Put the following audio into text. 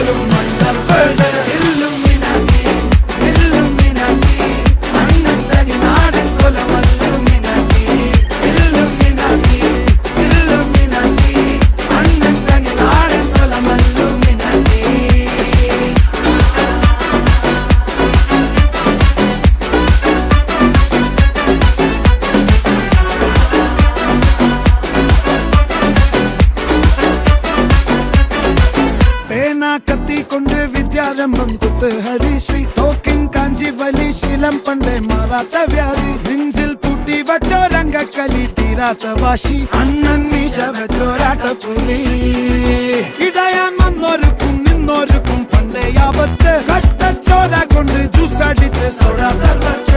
പോലും മണ്ടപ്പേട് Illuminati Illuminati അണ്ണൻ തനി നാടൻ കൊലമല്ലുമിനാറ്റി ഇല്ലുമിനാറ്റി ഇല്ലുമിനാറ്റി അണ്ണൻ തനി നാടൻ കൊലമല്ലുമിനാറ്റി. കത്തി കൊണ്ട് വിദ്യാരംഭം കുത്ത് ഹരിശ്രീ തോക്കിൻ കാഞ്ചി വലി ശീലം പണ്ടേ മാറാത്ത വ്യാധി നെഞ്ചിൽ പൂട്ടി വച്ചോരംഗക്കലി തീരാത്ത വാശി അണ്ണൻ മീശ വെച്ചോരാട്ട പുലി ഇടയാൻ വന്നോർക്കും നിന്നോർക്കും പണ്ടേ ആപത്ത് കട്ടച്ചോര കൊണ്ട് ജ്യൂസ് അടിച്ച് സോഡ സർബത്ത്